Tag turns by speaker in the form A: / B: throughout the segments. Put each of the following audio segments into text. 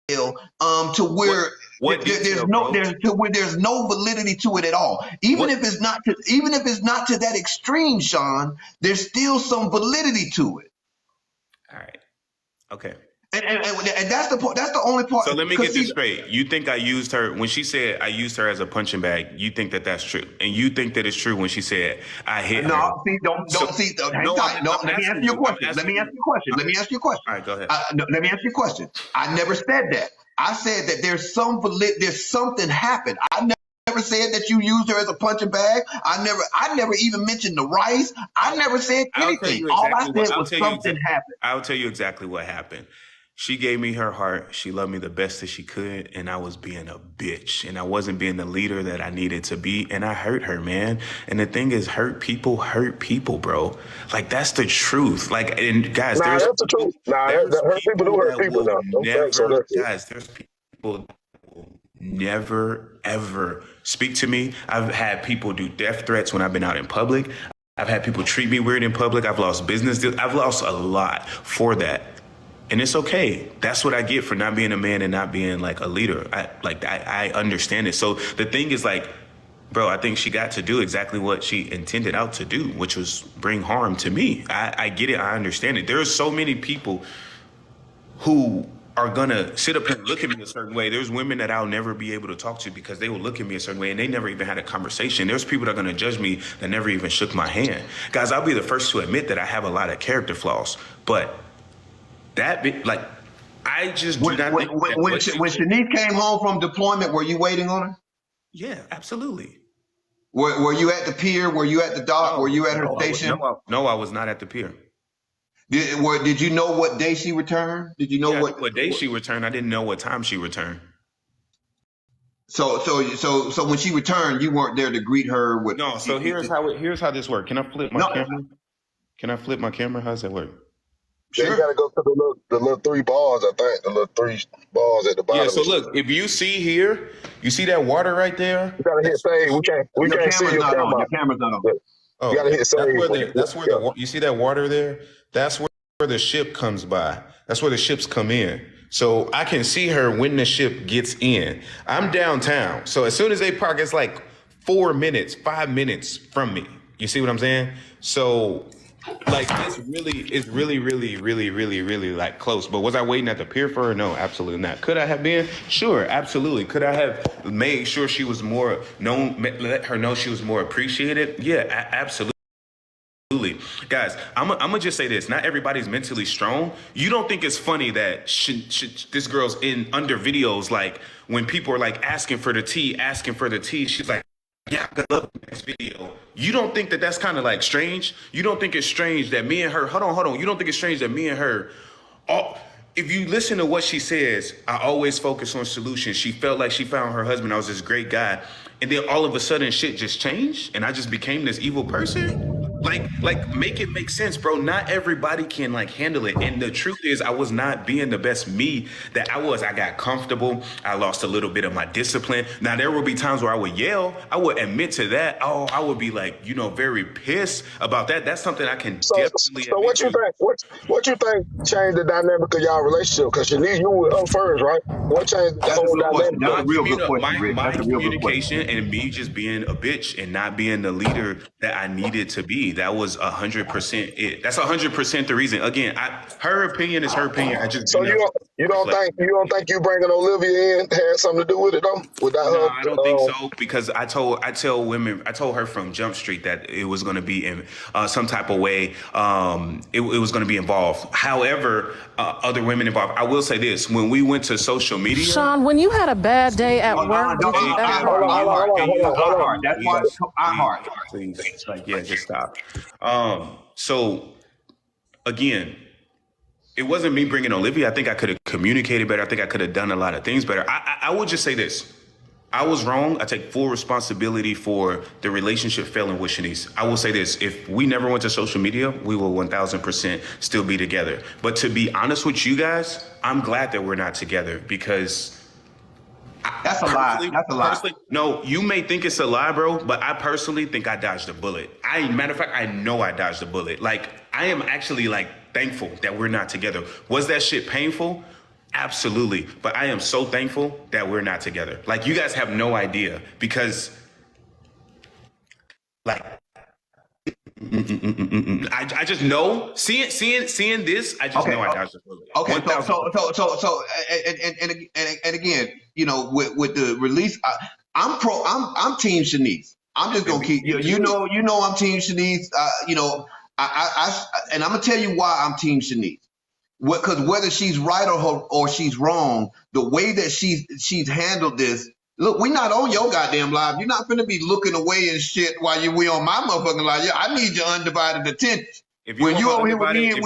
A: to where
B: What detail, bro?
A: there's no validity to it at all. Even if it's not to that extreme, Sean, there's still some validity to it.
B: All right. Okay.
A: And that's the point. That's the only part.
B: So let me get this straight. You think I used her when she said I used her as a punching bag? You think that that's true, and you think that it's true when she said I hit her?
A: No, see, don't see. Hang tight. No, let me ask you a question. Let me ask you a question.
B: All right, go ahead.
A: Let me ask you a question. I never said that. I said that there's something happened. I never said that you used her as a punching bag. I never even mentioned the rice. I never said anything. All I said was something happened.
B: I'll tell you exactly what happened. She gave me her heart. She loved me the best that she could. And I was being a bitch. And I wasn't being the leader that I needed to be. And I hurt her, man. And the thing is, hurt people, bro. Like, that's the truth. Like, and guys,
C: that's the truth. Hurt people do hurt people now.
B: Guys, there's people that will never, ever speak to me. I've had people do death threats when I've been out in public. I've had people treat me weird in public. I've lost business deals. I've lost a lot for that. And it's okay. That's what I get for not being a man and not being like a leader. I understand it. So the thing is like, bro, I think she got to do exactly what she intended out to do, which was bring harm to me. I get it. I understand it. There are so many people who are gonna sit up and look at me a certain way. There's women that I'll never be able to talk to because they will look at me a certain way and they never even had a conversation. There's people that are gonna judge me that never even shook my hand. Guys, I'll be the first to admit that I have a lot of character flaws, but I just do not think
A: when Shanice came home from deployment, were you waiting on her?
B: Yeah, absolutely.
A: Were you at the pier? Were you at the dock? Were you at her station?
B: No, I was not at the pier.
A: Did you know what day she returned? Did you know what
B: day she returned? I didn't know what time she returned.
A: So when she returned, you weren't there to greet her with.
B: No. So here's how this works. Can I flip my camera? Can I flip my camera? How does that work?
C: Sure. Yeah, you gotta go to the little 3 bars, I think. The little 3 bars at the bottom.
B: Yeah, so look, if you see here, you see that water right there?
C: You gotta hit save. We can't see your camera.
A: Your camera's not on.
C: Oh, you gotta hit save.
B: You see that water there? That's where the ship comes by. That's where the ships come in. So I can see her when the ship gets in. I'm downtown. So as soon as they park, it's like 5 minutes from me. You see what I'm saying? So like it's really like close. But was I waiting at the pier for her? No, absolutely not. Could I have been? Sure, absolutely. Could I have made sure she was more known, let her know she was more appreciated? Yeah, absolutely. Guys, I'm gonna just say this. Not everybody's mentally strong. You don't think it's funny that this girl's in under videos, like when people are like asking for the tea, she's like, yeah, good luck with the next video. You don't think that that's kind of like strange? You don't think it's strange that me and her, hold on. You don't think it's strange that me and her, if you listen to what she says, I always focus on solutions. She felt like she found her husband. I was this great guy. And then all of a sudden shit just changed and I just became this evil person. Like make it make sense, bro. Not everybody can like handle it. And the truth is I was not being the best me that I was. I got comfortable. I lost a little bit of my discipline. Now there will be times where I would yell. I would admit to that. Oh, I would be like, very pissed about that. That's something I can definitely
C: So what you think? What you think changed the dynamic of y'all relationship? Because Shanice, you were up first, right? What changed the whole dynamic?
A: That's a real good question,
B: my communication and me just being a bitch and not being the leader that I needed to be. That was 100% it. That's 100% the reason. Again, her opinion is her opinion. I just
C: so you don't think you bringing Olivia in had something to do with it though?
B: No, I don't think so because I told her from Jump Street that it was going to be in some type of way. It was going to be involved. However, other women involved. I will say this: when we went to social media,
D: Sean, when you had a bad day at work,
A: That's why it's iHeart.
B: Please, yeah, just stop. So again, it wasn't me bringing Olivia. I think I could have communicated better. I think I could have done a lot of things better. I would just say this. I was wrong. I take full responsibility for the relationship failing with Shanice. I will say this. If we never went to social media, we will 1000% still be together. But to be honest with you guys, I'm glad that we're not together because
A: that's a lie. That's a lie.
B: No, you may think it's a lie, bro, but I personally think I dodged a bullet. Matter of fact, I know I dodged a bullet. Like, I am actually like thankful that we're not together. Was that shit painful? Absolutely. But I am so thankful that we're not together. Like, you guys have no idea because, like, I just know seeing this. I just
A: Okay.
B: know I dodged the bullet.
A: Okay.
B: 1,000%.
A: So, and again, with the release, I'm Team Shanice. I'm just gonna keep you know I'm Team Shanice. And I'm gonna tell you why I'm Team Shanice. Because whether she's right or she's wrong, the way that she's handled this. Look, we not on your goddamn live. You're not gonna be looking away and shit while we on my motherfucking live. Yeah, I need your undivided attention. When you over here with me, and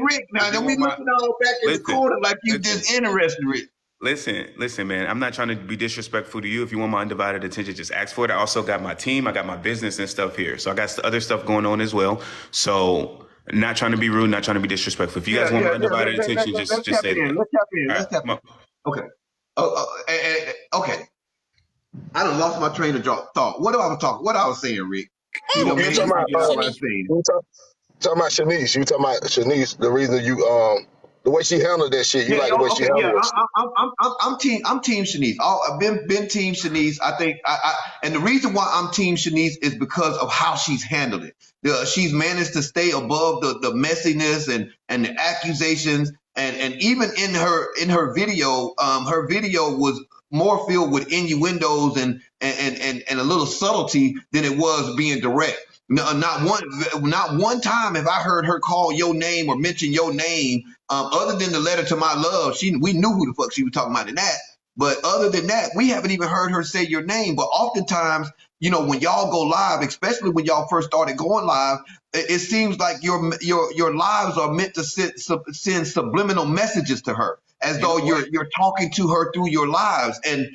A: Rick, now don't be looking all back in the corner like you just interested, Rick.
B: Listen, man. I'm not trying to be disrespectful to you. If you want my undivided attention, just ask for it. I also got my team. I got my business and stuff here, so I got other stuff going on as well. So, not trying to be rude, not trying to be disrespectful. If you guys want my undivided attention, just say that.
A: Let's tap in. Okay. Okay. I done lost my train of thought. What I was saying, Rick?
C: You talking about Shanice. You talking about Shanice, the reason the way she handled that shit, you like the way she handled it.
A: I'm team Shanice. I've been team Shanice. I think and the reason why I'm team Shanice is because of how she's handled it. She's managed to stay above the messiness and the accusations, and even in her video was more filled with innuendos and a little subtlety than it was being direct. No, not one time have I heard her call your name or mention your name, other than the letter to my love. We knew who the fuck she was talking about in that. But other than that, we haven't even heard her say your name. But oftentimes, when y'all go live, especially when y'all first started going live, it seems like your lives are meant to send subliminal messages to her, as though you're talking to her through your lives, and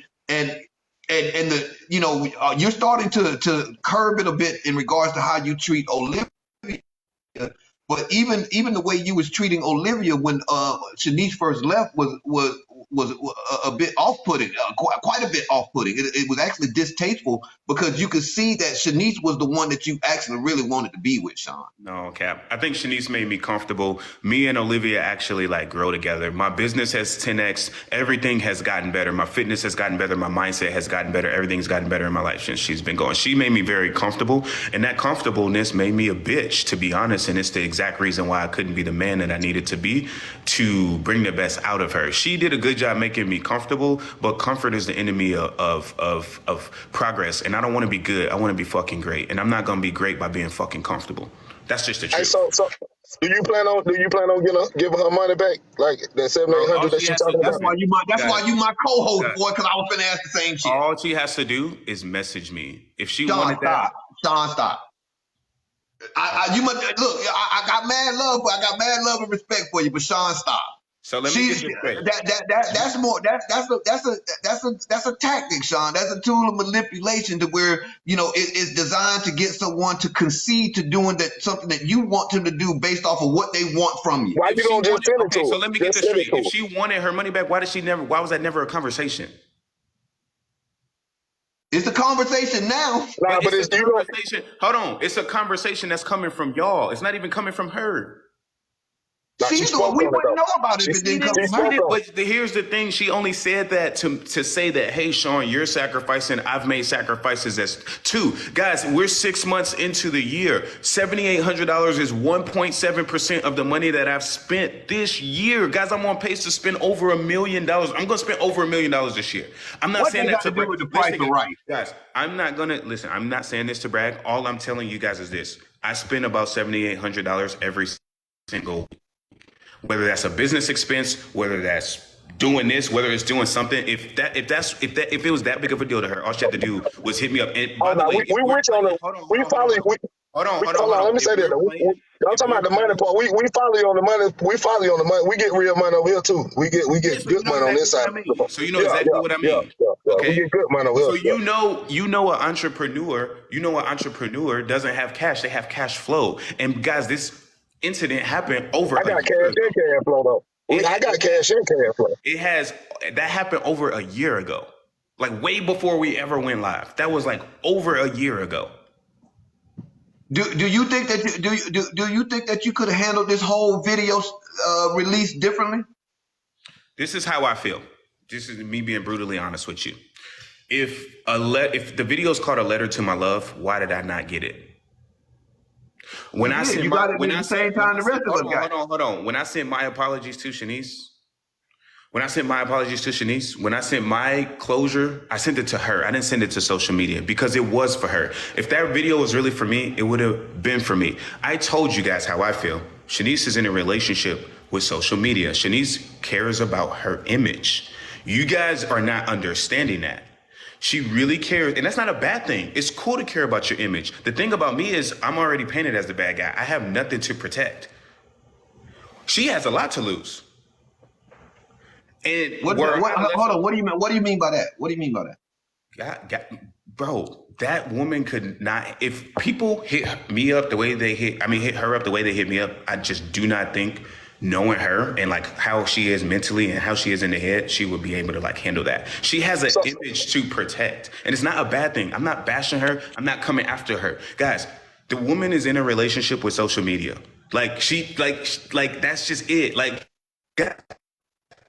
A: you're starting to curb it a bit in regards to how you treat Olivia. But even the way you was treating Olivia when Shanice first left was a bit off-putting, quite a bit off-putting. It was actually distasteful because you could see that Shanice was the one that you actually really wanted to be with, Sean.
B: No, Cap. I think Shanice made me comfortable. Me and Olivia actually grow together. My business has 10x. Everything has gotten better. My fitness has gotten better. My mindset has gotten better. Everything's gotten better in my life since she's been going. She made me very comfortable, and that comfortableness made me a bitch, to be honest. And it's the exact reason why I couldn't be the man that I needed to be to bring the best out of her. She did a good job making me comfortable, but comfort is the enemy of progress. And I don't want to be good. I want to be fucking great. And I'm not going to be great by being fucking comfortable. That's just the truth.
C: Hey, so do you plan on giving her money back, like that $7,800 that she talking about?
A: That's why you my co-host, boy, because I was finna ask the same shit.
B: All she has to do is message me. If she
A: Sean,
B: wanted that.
A: Sean, stop. I got mad love, but I got mad love and respect for you, but Sean, stop.
B: So let me get this straight.
A: That's a tactic, Sean. That's a tool of manipulation to where it's designed to get someone to concede to doing something that you want them to do based off of what they want from you.
C: Why you don't just send it to her?
B: So let me get this straight. If she wanted her money back, why was that never a conversation?
A: It's a conversation now.
C: Nah, but it's
B: a conversation. Hold on. It's a conversation that's coming from y'all. It's not even coming from her.
A: We wouldn't know about it if it didn't come from her.
B: But here's the thing. She only said that to say that, hey, Sean, you're sacrificing. I've made sacrifices as too. Guys, we're 6 months into the year. $7,800 is 1.7% of the money that I've spent this year. Guys, I'm on pace to spend over $1 million. I'm going to spend over $1 million this year. I'm not saying that to
A: do with the price of right.
B: Guys, I'm not saying this to brag. All I'm telling you guys is this. I spend about $7,800 every single week. Whether that's a business expense, whether that's doing this, whether it's doing something, if it was that big of a deal to her, all she had to do was hit me up. And by the way,
C: we reach on it. Hold on. Let me say that. I'm talking about the money part. We follow you on the money. We follow you on the money. We get real money over here too. We get good money on this side.
B: So you know exactly what I mean.
C: Okay. We get good money over here.
B: So you know an entrepreneur doesn't have cash. They have cash flow. And guys, this incident happened over.
C: I got cash and cash flow though. I got cash and cash flow.
B: That happened over a year ago, like way before we ever went live. That was like over a year ago.
A: Do you think that you could have handled this whole video release differently?
B: This is how I feel. This is me being brutally honest with you. If the video is called A Letter to My Love, why did I not get it? When I sent
A: you got it at the same time the rest of us got it.
B: Hold on. When I sent my apologies to Shanice, when I sent my closure, I sent it to her. I didn't send it to social media because it was for her. If that video was really for me, it would have been for me. I told you guys how I feel. Shanice is in a relationship with social media. Shanice cares about her image. You guys are not understanding that. She really cares, and that's not a bad thing. It's cool to care about your image. The thing about me is I'm already painted as the bad guy. I have nothing to protect. She has a lot to lose. And
A: hold on. What do you mean? What do you mean by that? What do you mean by that?
B: Bro, that woman could not. If people hit me up the way they hit her up the way they hit me up, I just do not think, knowing her and like how she is mentally and how she is in the head, she would be able to like handle that. She has an image to protect, and it's not a bad thing. I'm not bashing her. I'm not coming after her, guys. The woman is in a relationship with social media. Like that's just it. Like, God.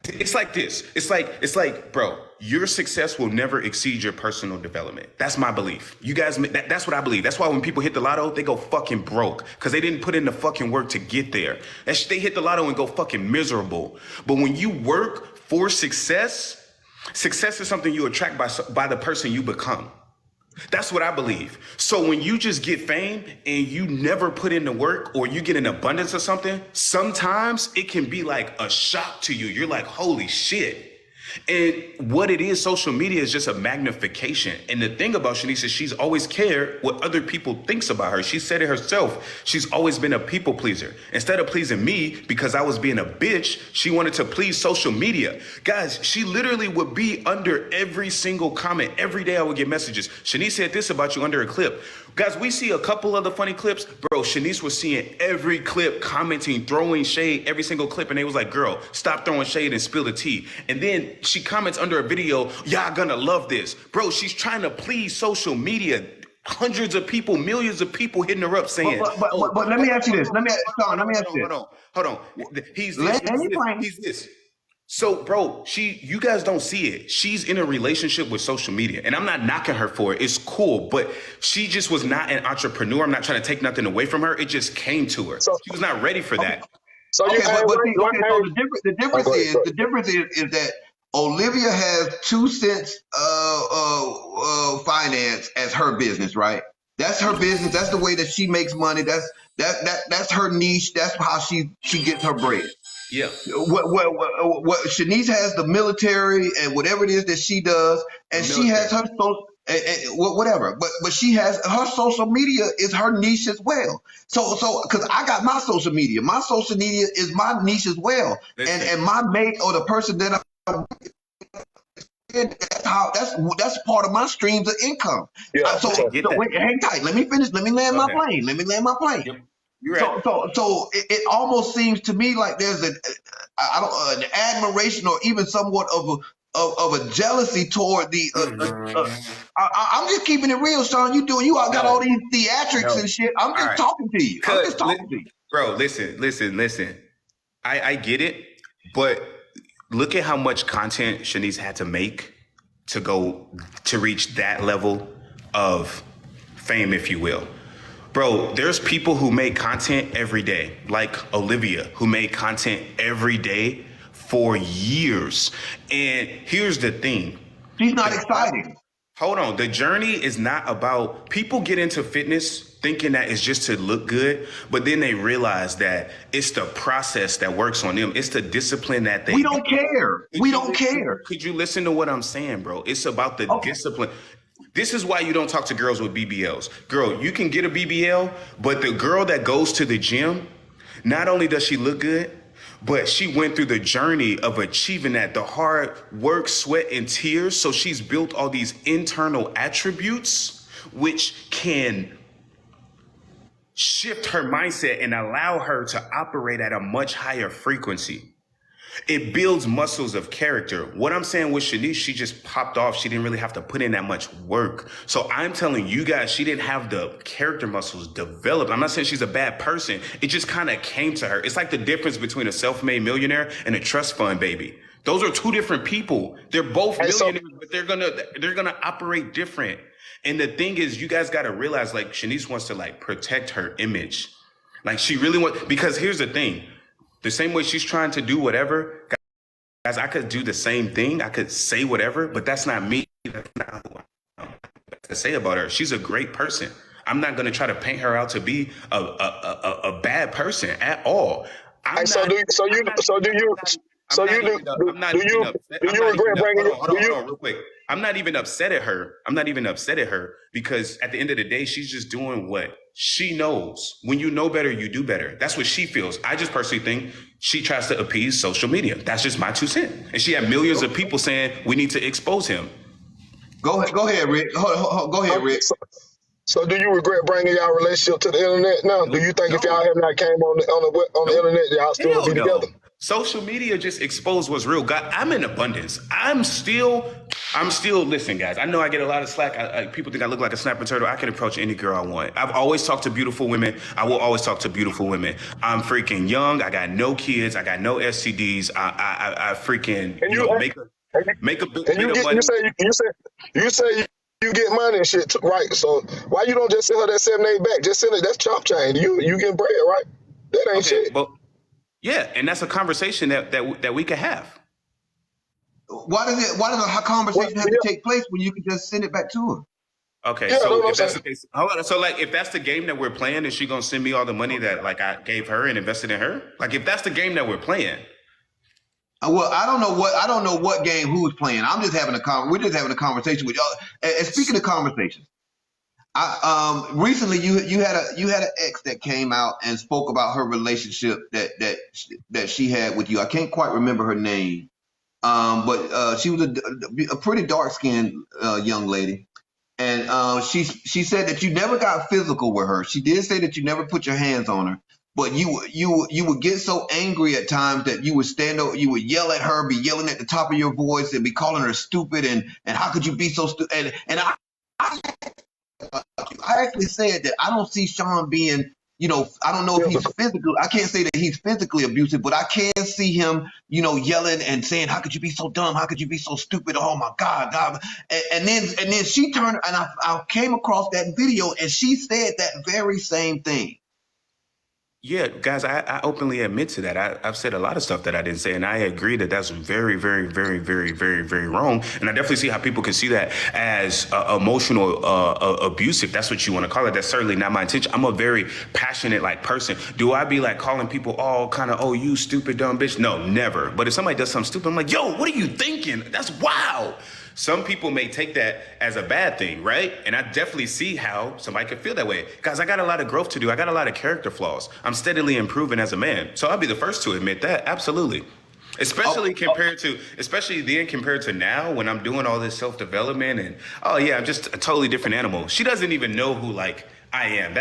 B: It's like this. It's like, bro, your success will never exceed your personal development. That's my belief. You guys, that's what I believe. That's why when people hit the lotto, they go fucking broke because they didn't put in the fucking work to get there. They hit the lotto and go fucking miserable. But when you work for success, success is something you attract by the person you become. That's what I believe. So when you just get fame and you never put in the work, or you get an abundance of something, sometimes it can be like a shock to you. You're like, holy shit. And what it is, social media is just a magnification. And the thing about Shanice is she's always cared what other people thinks about her. She said it herself. She's always been a people pleaser. Instead of pleasing me because I was being a bitch, she wanted to please social media. Guys, she literally would be under every single comment. Every day I would get messages. Shanice said this about you under a clip. Guys, we see a couple of the funny clips. Bro, Shanice was seeing every clip, commenting, throwing shade, every single clip. And they was like, girl, stop throwing shade and spill the tea. And then she comments under a video, y'all gonna love this. Bro, she's trying to please social media. Hundreds of people, millions of people hitting her up saying,
A: but let me ask you this. Let me ask you this.
B: Hold on. He's this. So, bro, you guys don't see it. She's in a relationship with social media, and I'm not knocking her for it. It's cool, but she just was not an entrepreneur. I'm not trying to take nothing away from her. It just came to her. She was not ready for that.
A: So the difference is that Olivia has 2 cents finance as her business, right? That's her business. That's the way that she makes money. That's her niche. That's how she gets her bread.
B: Yeah.
A: What Shanice has the military and whatever it is that she does, and she has her whatever. But she has her social media is her niche as well. So because I got my social media is my niche as well. And my mate or the person that I'm that's part of my streams of income.
C: Yeah.
A: Wait, hang tight. Let me finish. Let me land my plane. Yep. Right. So it almost seems to me like there's an admiration or even somewhat of a jealousy toward the. I'm just keeping it real, Sean. You all got all these theatrics and shit. I'm just talking to you.
B: Bro, listen. I get it, but look at how much content Shanice had to make to reach that level of fame, if you will. Bro, there's people who make content every day, like Olivia, who made content every day for years. And here's the thing.
A: She's not exciting.
B: Hold on. The journey is not about, people get into fitness thinking that it's just to look good, but then they realize that it's the process that works on them. It's the discipline that they...
A: We don't care.
B: Could you listen to what I'm saying, bro? It's about the discipline. This is why you don't talk to girls with BBLs. Girl, you can get a BBL, but the girl that goes to the gym, not only does she look good, but she went through the journey of achieving that, the hard work, sweat, and tears. So she's built all these internal attributes, which can shift her mindset and allow her to operate at a much higher frequency. It builds muscles of character. What I'm saying with Shanice, she just popped off. She didn't really have to put in that much work. So I'm telling you guys, she didn't have the character muscles developed. I'm not saying she's a bad person. It just kind of came to her. It's like the difference between a self-made millionaire and a trust fund baby. Those are two different people. They're both
C: Hey, so
B: millionaires, but they're gonna operate different. And the thing is, you guys gotta realize, like, Shanice wants to like protect her image. Like, she really wants, because here's the thing. The same way she's trying to do whatever, guys, I could do the same thing. I could say whatever, but that's not me. That's not who I am. To say about her. She's a great person. I'm not gonna try to paint her out to be a bad person at all.
C: hey, so do you regret bringing
B: hold on, real quick. I'm not even upset at her. Because at the end of the day, she's just doing what she knows. When you know better, you do better. That's what she feels. I just personally think she tries to appease social media. That's just my 2 cents. And she had millions of people saying we need to expose him.
A: Go ahead, Rick. Go ahead, Rick.
C: So do you regret bringing y'all relationship to the internet now? Do you think if y'all have not came on the internet, y'all still would be together?
B: Social media just exposed what's real. God, I'm in abundance. I'm still, listen, guys, I know I get a lot of slack. People think I look like a snapping turtle. I can approach any girl I want. I've always talked to beautiful women. I will always talk to beautiful women. I'm freaking young. I got no kids. I got no STDs. I freaking, make a bit of money.
C: You say you get money and shit, right? So why you don't just send her that 7-8 back? Just send it. That's chop chain. You getting bread, right? That ain't shit.
B: But yeah, and that's a conversation that we could have.
A: Why does a conversation have to take place when you can just send it back to her?
B: Okay, yeah, so if that's the case, so like if that's the game that we're playing, is she gonna send me all the money that like I gave her and invested in her? Like if that's the game that we're playing.
A: Well, I don't know what game who's playing. We're just having a conversation with y'all. And speaking of conversations, recently you had an ex that came out and spoke about her relationship that she had with you. I can't quite remember her name, but she was a pretty dark skinned young lady, and she said that you never got physical with her. She did say that you never put your hands on her. But you would get so angry at times that you would stand up, you would yell at her, be yelling at the top of your voice, and be calling her stupid, and how could you be so stupid? And I actually said that I don't see Sean being, I don't know if he's physical. I can't say that he's physically abusive, but I can see him, yelling and saying, "How could you be so dumb? How could you be so stupid? Oh my God!" And then she turned, and I came across that video, and she said that very same thing.
B: Yeah, guys, I openly admit to that. I've said a lot of stuff that I didn't say, and I agree that that's very, very, very, very, very, very wrong. And I definitely see how people can see that as emotional abuse, if that's what you want to call it. That's certainly not my intention. I'm a very passionate person. Do I be calling people all kind of, "Oh, you stupid dumb bitch"? No, never. But if somebody does something stupid, I'm like, "Yo, what are you thinking? That's wild." Some people may take that as a bad thing, right? And I definitely see how somebody could feel that way. Guys, I got a lot of growth to do. I got a lot of character flaws. I'm steadily improving as a man. So I'll be the first to admit that. Absolutely. Especially compared to now when I'm doing all this self-development and, oh yeah, I'm just a totally different animal. She doesn't even know who I am.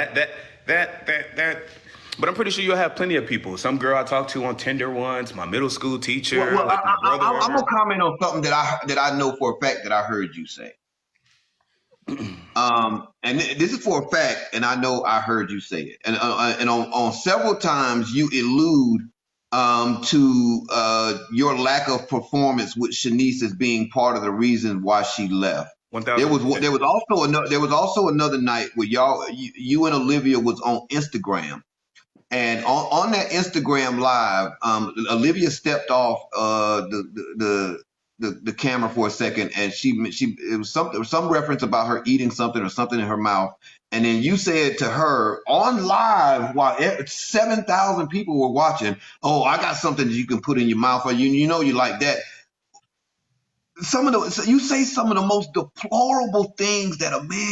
B: But I'm pretty sure you'll have plenty of people. Some girl I talked to on Tinder once, my middle school teacher.
A: Well, I'm gonna comment on something that I know for a fact that I heard you say. And this is for a fact, and I know I heard you say it. And on several times you allude to your lack of performance with Shanice as being part of the reason why she left. There was also another night where you and Olivia was on Instagram. And on that Instagram live, Olivia stepped off the camera for a second, and it was some reference about her eating something or something in her mouth, and then you said to her on live while 7,000 people were watching, "Oh, I got something that you can put in your mouth," or you like that. You say some of the most deplorable things that a man